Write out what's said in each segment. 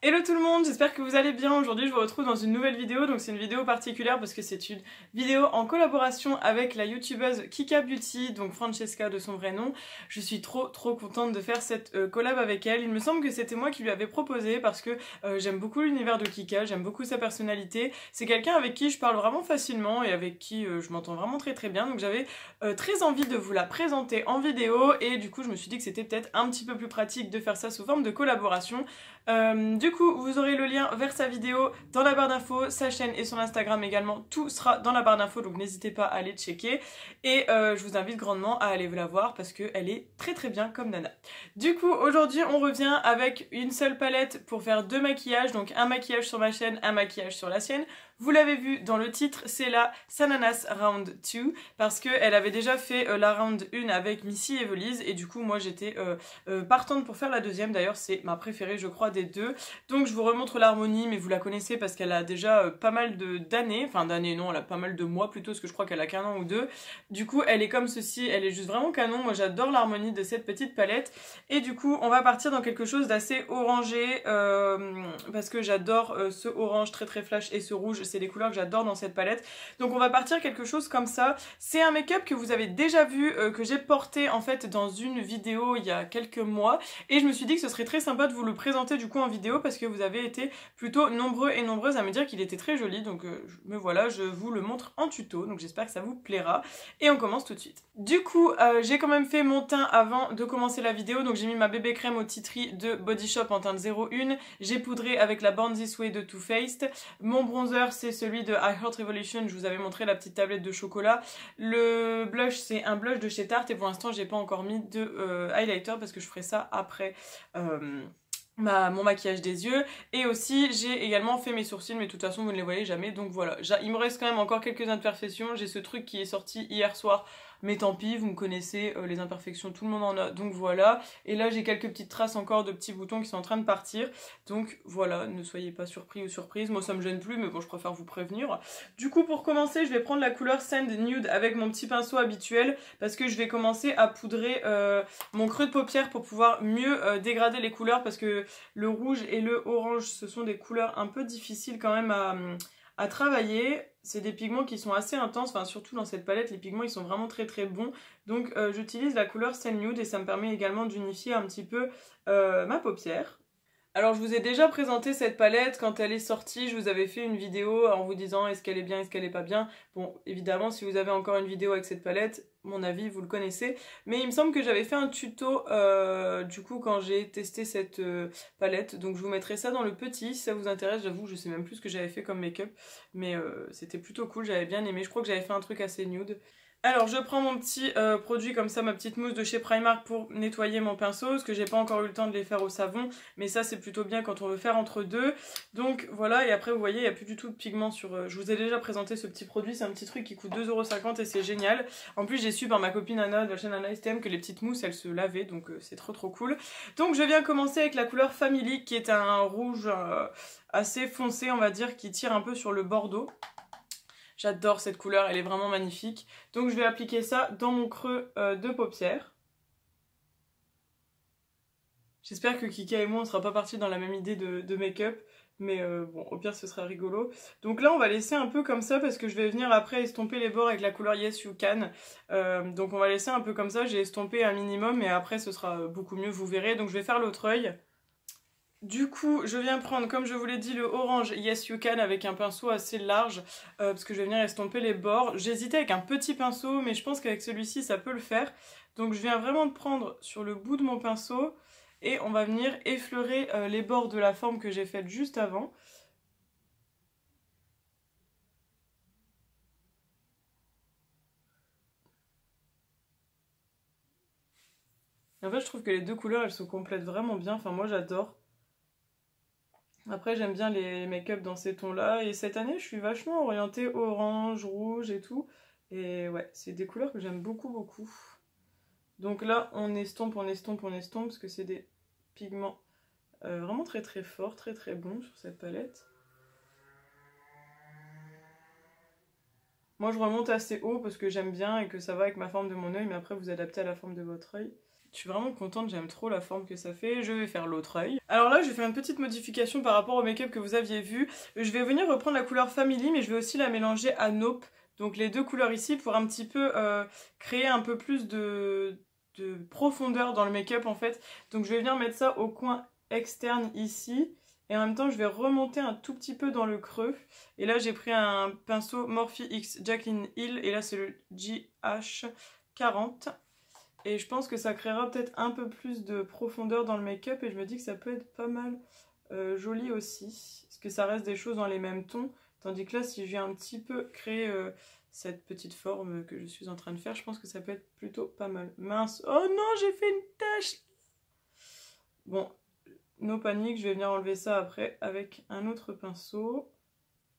Hello tout le monde, j'espère que vous allez bien. Aujourd'hui je vous retrouve dans une nouvelle vidéo, donc c'est une vidéo particulière parce que c'est une vidéo en collaboration avec la youtubeuse Kika Beauty, donc Francesca de son vrai nom. Je suis trop contente de faire cette collab avec elle. Il me semble que c'était moi qui lui avais proposé parce que j'aime beaucoup l'univers de Kika, j'aime beaucoup sa personnalité. C'est quelqu'un avec qui je parle vraiment facilement et avec qui je m'entends vraiment très bien, donc j'avais très envie de vous la présenter en vidéo et du coup je me suis dit que c'était peut-être un petit peu plus pratique de faire ça sous forme de collaboration. Du coup, vous aurez le lien vers sa vidéo dans la barre d'infos, sa chaîne et son Instagram également, tout sera dans la barre d'infos, donc n'hésitez pas à aller checker. Et je vous invite grandement à aller la voir parce qu'elle est très bien comme nana. Du coup, aujourd'hui, on revient avec une seule palette pour faire deux maquillages, donc un maquillage sur ma chaîne, un maquillage sur la sienne. Vous l'avez vu dans le titre, c'est la Sananas Round 2 parce qu'elle avait déjà fait la Round 1 avec Missy et Evelise et du coup moi j'étais partante pour faire la deuxième. D'ailleurs c'est ma préférée je crois des deux. Donc je vous remontre l'harmonie mais vous la connaissez parce qu'elle a déjà pas mal d'années, enfin d'années non, elle a pas mal de mois plutôt parce que je crois qu'elle a qu'un an ou deux. Du coup elle est comme ceci, elle est juste vraiment canon. Moi j'adore l'harmonie de cette petite palette et du coup on va partir dans quelque chose d'assez orangé parce que j'adore ce orange très flash et ce rouge. C'est des couleurs que j'adore dans cette palette. Donc on va partir quelque chose comme ça. C'est un make-up que vous avez déjà vu, que j'ai porté en fait dans une vidéo il y a quelques mois. Et je me suis dit que ce serait très sympa de vous le présenter du coup en vidéo parce que vous avez été plutôt nombreux et nombreuses à me dire qu'il était très joli. Donc me voilà, je vous le montre en tuto. Donc j'espère que ça vous plaira. Et on commence tout de suite. Du coup, j'ai quand même fait mon teint avant de commencer la vidéo. Donc j'ai mis ma bébé crème au Tea Tree de Body Shop en teinte 01. J'ai poudré avec la Born This Way de Too Faced. Mon bronzer c'est celui de I Heart Revolution, je vous avais montré la petite tablette de chocolat. Le blush c'est un blush de chez Tarte et pour l'instant j'ai pas encore mis de highlighter parce que je ferai ça après mon maquillage des yeux. Et aussi j'ai également fait mes sourcils mais de toute façon vous ne les voyez jamais donc voilà. Il me reste quand même encore quelques imperfections. J'ai ce truc qui est sorti hier soir mais tant pis, vous me connaissez, les imperfections, tout le monde en a, donc voilà. Et là, j'ai quelques petites traces encore de petits boutons qui sont en train de partir. Donc voilà, ne soyez pas surpris ou surprise. Moi, ça me gêne plus, mais bon, je préfère vous prévenir. Du coup, pour commencer, je vais prendre la couleur Sand Nude avec mon petit pinceau habituel parce que je vais commencer à poudrer mon creux de paupière pour pouvoir mieux dégrader les couleurs parce que le rouge et le orange, ce sont des couleurs un peu difficiles quand même à travailler. C'est des pigments qui sont assez intenses, enfin surtout dans cette palette, les pigments ils sont vraiment très bons. Donc j'utilise la couleur Sand Nude et ça me permet également d'unifier un petit peu ma paupière. Alors je vous ai déjà présenté cette palette quand elle est sortie, je vous avais fait une vidéo en vous disant est-ce qu'elle est bien, est-ce qu'elle est pas bien. Bon évidemment si vous avez encore une vidéo avec cette palette, mon avis vous le connaissez. Mais il me semble que j'avais fait un tuto du coup quand j'ai testé cette palette. Donc je vous mettrai ça dans le petit si ça vous intéresse. J'avoue je sais même plus ce que j'avais fait comme make-up. Mais c'était plutôt cool, j'avais bien aimé. Je crois que j'avais fait un truc assez nude. Alors je prends mon petit produit comme ça, ma petite mousse de chez Primark pour nettoyer mon pinceau, parce que j'ai pas encore eu le temps de les faire au savon, mais ça c'est plutôt bien quand on veut faire entre deux. Donc voilà, et après vous voyez il n'y a plus du tout de pigment sur... je vous ai déjà présenté ce petit produit, c'est un petit truc qui coûte 2,50 € et c'est génial. En plus j'ai su par ma copine Anna de la chaîne Anna STM que les petites mousses elles se lavaient, donc c'est trop cool. Donc je viens commencer avec la couleur Family qui est un rouge assez foncé on va dire, qui tire un peu sur le bordeaux. J'adore cette couleur, elle est vraiment magnifique. Donc je vais appliquer ça dans mon creux de paupière. J'espère que Kika et moi on sera pas partis dans la même idée de make-up. Mais bon, au pire ce sera rigolo. Donc là on va laisser un peu comme ça parce que je vais venir après estomper les bords avec la couleur Yes You Can. Donc on va laisser un peu comme ça, j'ai estompé un minimum mais après ce sera beaucoup mieux, vous verrez. Donc je vais faire l'autre œil. Du coup, je viens prendre, comme je vous l'ai dit, le orange Yes You Can avec un pinceau assez large parce que je vais venir estomper les bords. J'hésitais avec un petit pinceau, mais je pense qu'avec celui-ci, ça peut le faire. Donc je viens vraiment de prendre sur le bout de mon pinceau et on va venir effleurer les bords de la forme que j'ai faite juste avant. En fait, je trouve que les deux couleurs, elles se complètent vraiment bien. Enfin, moi, j'adore. Après j'aime bien les make-up dans ces tons-là et cette année je suis vachement orientée orange, rouge et tout. Et ouais, c'est des couleurs que j'aime beaucoup. Donc là on estompe parce que c'est des pigments vraiment très forts, très bons sur cette palette. Moi je remonte assez haut parce que j'aime bien et que ça va avec ma forme de mon œil, mais après vous adaptez à la forme de votre œil. Je suis vraiment contente, j'aime trop la forme que ça fait. Je vais faire l'autre œil. Alors là, je vais faire une petite modification par rapport au make-up que vous aviez vu. Je vais venir reprendre la couleur Family, mais je vais aussi la mélanger à Nope. Donc les deux couleurs ici pour un petit peu créer un peu plus de profondeur dans le make-up en fait. Donc je vais venir mettre ça au coin externe ici. Et en même temps, je vais remonter un tout petit peu dans le creux. Et là, j'ai pris un pinceau Morphe X Jaclyn Hill. Et là, c'est le GH40. Et je pense que ça créera peut-être un peu plus de profondeur dans le make-up. Et je me dis que ça peut être pas mal joli aussi. Parce que ça reste des choses dans les mêmes tons. Tandis que là, si je viens un petit peu créer cette petite forme que je suis en train de faire, je pense que ça peut être plutôt pas mal. Mince. Oh non, j'ai fait une tache. Bon, no panique, je vais venir enlever ça après avec un autre pinceau.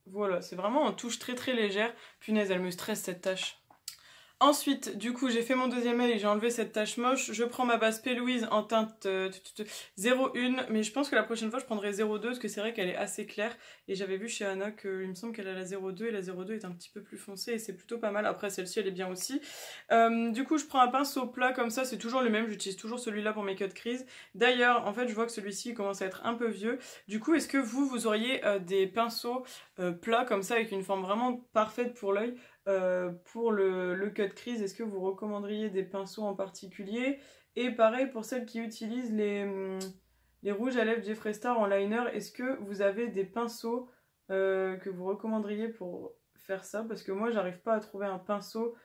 Voilà, c'est vraiment en touche très très légère. Punaise, elle me stresse cette tache. Ensuite, du coup, j'ai fait mon deuxième œil et j'ai enlevé cette tache moche. Je prends ma base P. Louise en teinte 01, mais je pense que la prochaine fois, je prendrai 02 parce que c'est vrai qu'elle est assez claire. Et j'avais vu chez Anna qu'il me semble qu'elle a la 02 et la 02 est un petit peu plus foncée et c'est plutôt pas mal. Après, celle-ci, elle est bien aussi. Du coup, je prends un pinceau plat comme ça, c'est toujours le même. J'utilise toujours celui-là pour mes cut crease. D'ailleurs, en fait, je vois que celui-ci commence à être un peu vieux. Du coup, est-ce que vous auriez des pinceaux plats comme ça avec une forme vraiment parfaite pour l'œil? Pour le cut crease, est-ce que vous recommanderiez des pinceaux en particulier? Et pareil pour celles qui utilisent les rouges à lèvres Jeffree Star en liner, est-ce que vous avez des pinceaux que vous recommanderiez pour faire ça? Parce que moi j'arrive pas à trouver un pinceau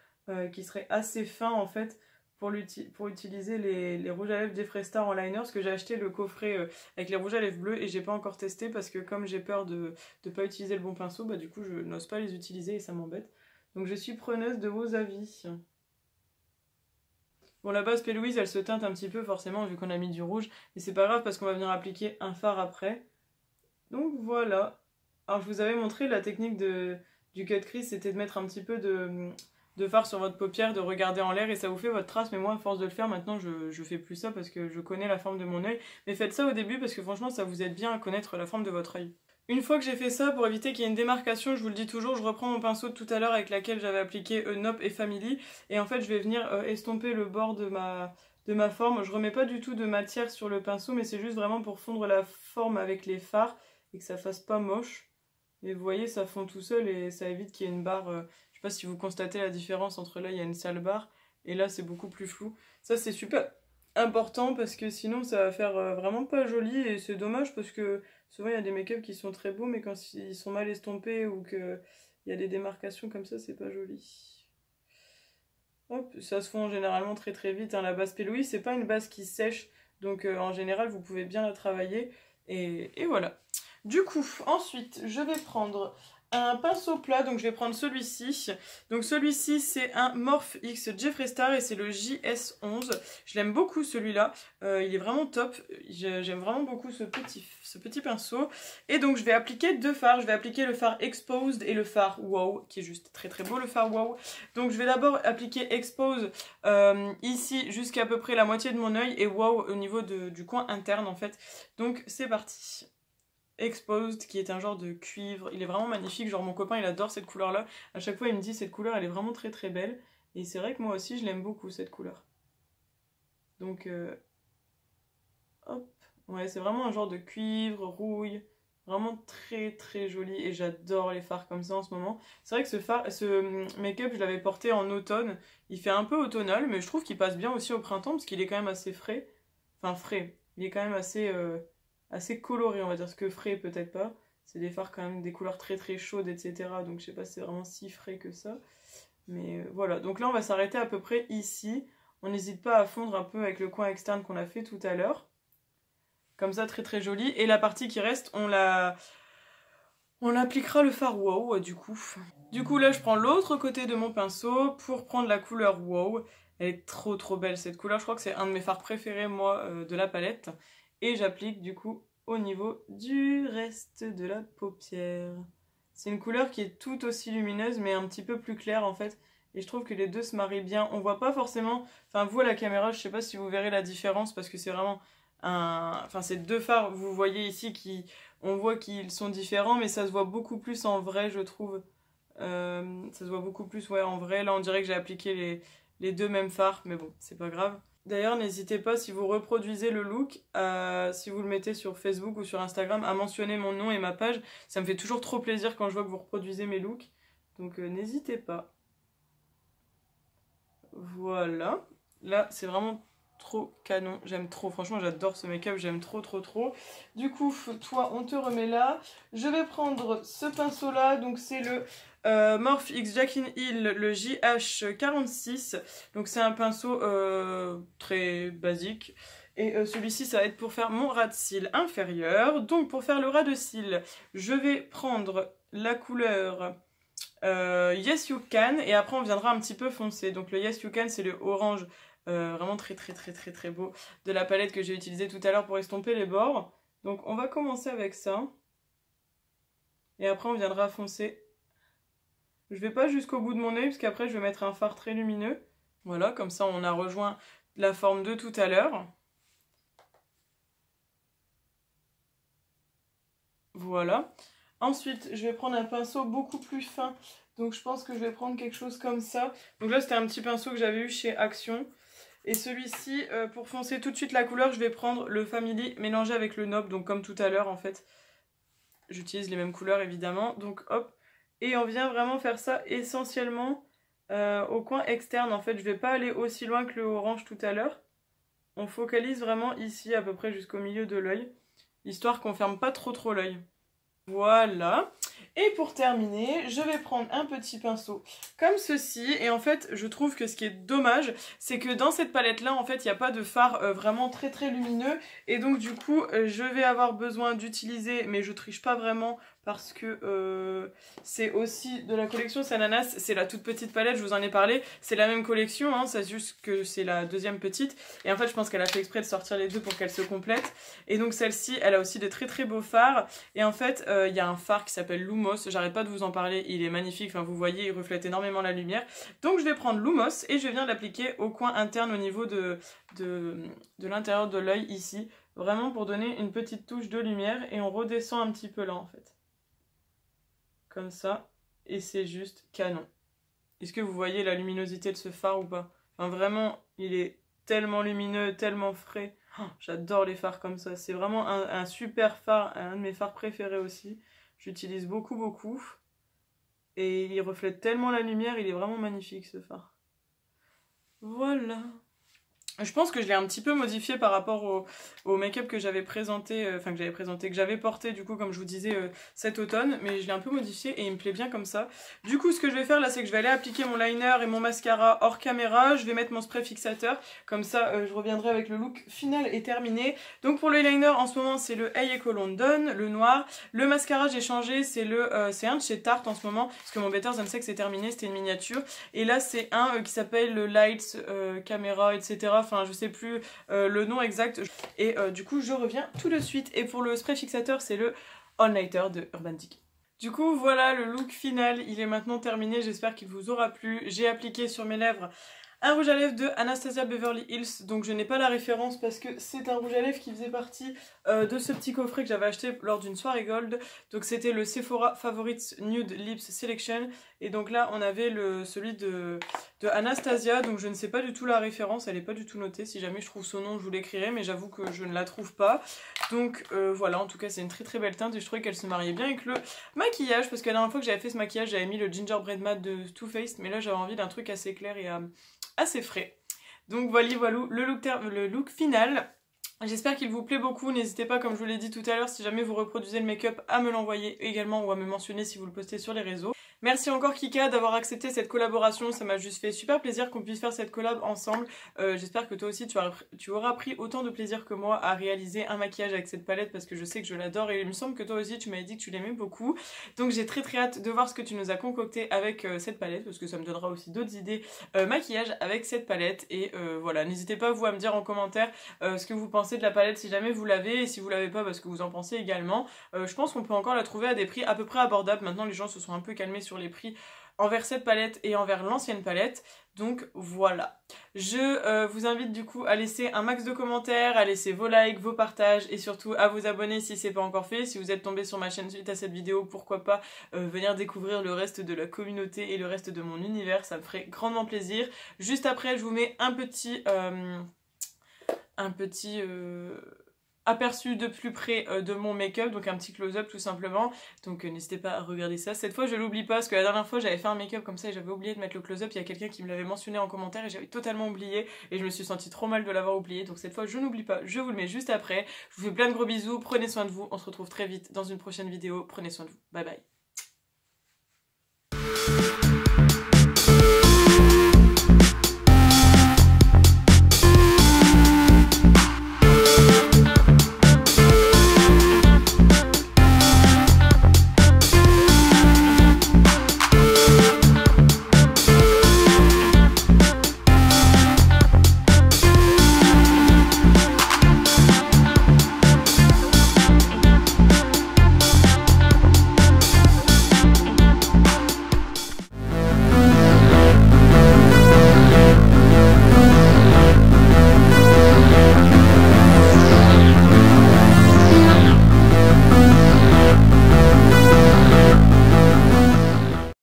qui serait assez fin en fait pour utiliser les rouges à lèvres Jeffree Star en liner, parce que j'ai acheté le coffret avec les rouges à lèvres bleus et j'ai pas encore testé parce que comme j'ai peur de pas utiliser le bon pinceau, bah du coup je n'ose pas les utiliser et ça m'embête. Donc je suis preneuse de vos avis. Bon, la base P. Louise, elle se teinte un petit peu forcément vu qu'on a mis du rouge. Mais c'est pas grave parce qu'on va venir appliquer un fard après. Donc voilà. Alors je vous avais montré la technique du cut crease, c'était de mettre un petit peu de fard sur votre paupière, de regarder en l'air et ça vous fait votre trace. Mais moi, à force de le faire, maintenant je fais plus ça parce que je connais la forme de mon œil. Mais faites ça au début parce que franchement, ça vous aide bien à connaître la forme de votre œil. Une fois que j'ai fait ça, pour éviter qu'il y ait une démarcation, je vous le dis toujours, je reprends mon pinceau de tout à l'heure avec laquelle j'avais appliqué Nope et Family. Et en fait, je vais venir estomper le bord de ma forme. Je remets pas du tout de matière sur le pinceau, mais c'est juste vraiment pour fondre la forme avec les fards et que ça fasse pas moche. Et vous voyez, ça fond tout seul et ça évite qu'il y ait une barre. Je sais pas si vous constatez la différence entre là, il y a une sale barre et là, c'est beaucoup plus flou. Ça, c'est super important parce que sinon, ça va faire vraiment pas joli et c'est dommage parce que souvent, il y a des make-up qui sont très beaux, mais quand ils sont mal estompés ou qu'il y a des démarcations comme ça, c'est pas joli. Hop, ça se fond généralement très très vite. Hein. La base P. Louise, c'est pas une base qui sèche, donc en général, vous pouvez bien la travailler. Et voilà. Du coup, ensuite, je vais prendre un pinceau plat, donc je vais prendre celui-ci. Donc celui-ci, c'est un Morphe X Jeffree Star et c'est le JS11. Je l'aime beaucoup celui-là, il est vraiment top. J'aime vraiment beaucoup ce petit pinceau. Et donc je vais appliquer deux fards. Je vais appliquer le fard Exposed et le fard Wow, qui est juste très très beau le fard Wow. Donc je vais d'abord appliquer Expose ici jusqu'à peu près la moitié de mon œil et Wow au niveau du coin interne en fait. Donc c'est parti. Exposed, qui est un genre de cuivre, il est vraiment magnifique, genre mon copain il adore cette couleur là, à chaque fois il me dit cette couleur elle est vraiment très très belle, et c'est vrai que moi aussi je l'aime beaucoup cette couleur. Donc hop, ouais c'est vraiment un genre de cuivre, rouille, vraiment très très joli, et j'adore les fards comme ça en ce moment. C'est vrai que ce make-up je l'avais porté en automne, il fait un peu automnal, mais je trouve qu'il passe bien aussi au printemps, parce qu'il est quand même assez frais, enfin frais, il est quand même assez coloré, on va dire, ce que frais peut-être pas. C'est des fards quand même des couleurs très très chaudes, etc. Donc je sais pas si c'est vraiment si frais que ça. Mais voilà, donc là on va s'arrêter à peu près ici. On n'hésite pas à fondre un peu avec le coin externe qu'on a fait tout à l'heure. Comme ça, très très joli. Et la partie qui reste, on appliquera le fard Wow, du coup. Du coup, là, je prends l'autre côté de mon pinceau pour prendre la couleur Wow. Elle est trop trop belle cette couleur. Je crois que c'est un de mes fards préférés, moi, de la palette. Et j'applique du coup au niveau du reste de la paupière. C'est une couleur qui est tout aussi lumineuse mais un petit peu plus claire en fait. Et je trouve que les deux se marient bien. On voit pas forcément... Enfin vous à la caméra, je sais pas si vous verrez la différence parce que c'est vraiment un... Enfin c'est deux fards, vous voyez ici, on voit qu'ils sont différents mais ça se voit beaucoup plus en vrai je trouve. Ça se voit beaucoup plus ouais, en vrai. Là on dirait que j'ai appliqué les deux mêmes fards mais bon c'est pas grave. D'ailleurs, n'hésitez pas, si vous reproduisez le look, si vous le mettez sur Facebook ou sur Instagram, à mentionner mon nom et ma page. Ça me fait toujours trop plaisir quand je vois que vous reproduisez mes looks. Donc n'hésitez pas. Voilà. Là, c'est vraiment trop canon. J'aime trop. Franchement, j'adore ce make-up. J'aime trop, trop, trop. Du coup, toi, on te remet là. Je vais prendre ce pinceau-là. Donc, c'est le Morphe X Jaclyn Hill, le JH46. Donc, c'est un pinceau très basique. Et celui-ci, ça va être pour faire mon ras de cils inférieur. Donc, pour faire le ras de cils, je vais prendre la couleur... Yes You Can, et après on viendra un petit peu foncé. Donc le Yes You Can, c'est le orange vraiment très très très très très beau de la palette que j'ai utilisé tout à l'heure pour estomper les bords. Donc on va commencer avec ça et après on viendra foncer. Je vais pas jusqu'au bout de mon œil parce qu'après je vais mettre un fard très lumineux. Voilà, comme ça on a rejoint la forme de tout à l'heure. Voilà. Ensuite, je vais prendre un pinceau beaucoup plus fin. Donc je pense que je vais prendre quelque chose comme ça. Donc là, c'était un petit pinceau que j'avais eu chez Action. Et celui-ci, pour foncer tout de suite la couleur, je vais prendre le Family mélangé avec le Noble. Donc comme tout à l'heure, en fait. J'utilise les mêmes couleurs, évidemment. Donc hop. Et on vient vraiment faire ça essentiellement au coin externe. En fait, je vais pas aller aussi loin que le orange tout à l'heure. On focalise vraiment ici, à peu près jusqu'au milieu de l'œil. Histoire qu'on ferme pas trop l'œil. Voilà. Et pour terminer, je vais prendre un petit pinceau comme ceci. Et en fait, je trouve que ce qui est dommage, c'est que dans cette palette-là, en fait, il n'y a pas de fard vraiment très très lumineux. Et donc, du coup, je vais avoir besoin d'utiliser, mais je triche pas vraiment parce que c'est aussi de la collection Sananas. C'est la toute petite palette, je vous en ai parlé. C'est la même collection, hein, c'est juste que c'est la deuxième petite. Et en fait, je pense qu'elle a fait exprès de sortir les deux pour qu'elles se complètent. Et donc, celle-ci, elle a aussi de très très beaux fards. Et en fait, il y a un fard qui s'appelle Lumos, j'arrête pas de vous en parler, il est magnifique, enfin vous voyez, il reflète énormément la lumière. Donc je vais prendre Lumos et je viens l'appliquer au coin interne au niveau de l'intérieur de l'œil ici, vraiment pour donner une petite touche de lumière et on redescend un petit peu là en fait. Comme ça, et c'est juste canon. Est-ce que vous voyez la luminosité de ce fard ou pas? Enfin vraiment, il est tellement lumineux, tellement frais. Oh, j'adore les fards comme ça, c'est vraiment un super fard, un de mes fards préférés aussi. J'utilise beaucoup. Et il reflète tellement la lumière, il est vraiment magnifique ce fard. Voilà. Je pense que je l'ai un petit peu modifié par rapport au make-up que j'avais présenté, que j'avais porté du coup comme je vous disais cet automne, mais je l'ai un peu modifié et il me plaît bien comme ça. Du coup ce que je vais faire là c'est que je vais aller appliquer mon liner et mon mascara hors caméra, je vais mettre mon spray fixateur, comme ça je reviendrai avec le look final et terminé. Donc pour le liner en ce moment c'est le Hey Eco London, le noir. Le mascara j'ai changé, c'est un de chez Tarte en ce moment, parce que mon Better Than Sex c'est terminé, c'était une miniature. Et là c'est un qui s'appelle le Lights Camera etc. Enfin je sais plus le nom exact et du coup je reviens tout de suite. Et pour le spray fixateur c'est le All Nighter de Urban Decay. Du coup voilà le look final, il est maintenant terminé, j'espère qu'il vous aura plu. J'ai appliqué sur mes lèvres un rouge à lèvres de Anastasia Beverly Hills, donc je n'ai pas la référence parce que c'est un rouge à lèvres qui faisait partie de ce petit coffret que j'avais acheté lors d'une soirée gold. Donc c'était le Sephora Favorites Nude Lips Selection. Et donc là on avait celui de Anastasia, donc je ne sais pas du tout la référence, elle n'est pas du tout notée. Si jamais je trouve son nom je vous l'écrirai, mais j'avoue que je ne la trouve pas. Donc voilà, en tout cas c'est une très très belle teinte et je trouvais qu'elle se mariait bien avec le maquillage. Parce que la dernière fois que j'avais fait ce maquillage j'avais mis le Gingerbread Matte de Too Faced, mais là j'avais envie d'un truc assez clair et assez frais. Donc voilà le look final. J'espère qu'il vous plaît beaucoup, n'hésitez pas comme je vous l'ai dit tout à l'heure si jamais vous reproduisez le make-up à me l'envoyer également ou à me mentionner si vous le postez sur les réseaux. Merci encore Kika d'avoir accepté cette collaboration, ça m'a juste fait super plaisir qu'on puisse faire cette collab ensemble. J'espère que toi aussi tu auras pris autant de plaisir que moi à réaliser un maquillage avec cette palette parce que je sais que je l'adore et il me semble que toi aussi tu m'avais dit que tu l'aimais beaucoup. Donc j'ai très hâte de voir ce que tu nous as concocté avec cette palette parce que ça me donnera aussi d'autres idées maquillage avec cette palette. Et voilà, n'hésitez pas vous à me dire en commentaire ce que vous pensez de la palette si jamais vous l'avez et si vous l'avez pas parce que vous en pensez également. Je pense qu'on peut encore la trouver à des prix à peu près abordables. Maintenant les gens se sont un peu calmés sur les prix envers cette palette et envers l'ancienne palette. Donc voilà, je vous invite du coup à laisser un max de commentaires, à laisser vos likes, vos partages et surtout à vous abonner si c'est pas encore fait. Si vous êtes tombé sur ma chaîne suite à cette vidéo, pourquoi pas venir découvrir le reste de la communauté et le reste de mon univers, ça me ferait grandement plaisir. Juste après je vous mets un petit un petit aperçu de plus près de mon make-up, donc un petit close-up tout simplement, donc n'hésitez pas à regarder ça. Cette fois je l'oublie pas, parce que la dernière fois j'avais fait un make-up comme ça et j'avais oublié de mettre le close-up, il y a quelqu'un qui me l'avait mentionné en commentaire et j'avais totalement oublié et je me suis sentie trop mal de l'avoir oublié, donc cette fois je n'oublie pas, je vous le mets juste après. Je vous fais plein de gros bisous, prenez soin de vous, on se retrouve très vite dans une prochaine vidéo, prenez soin de vous, bye bye.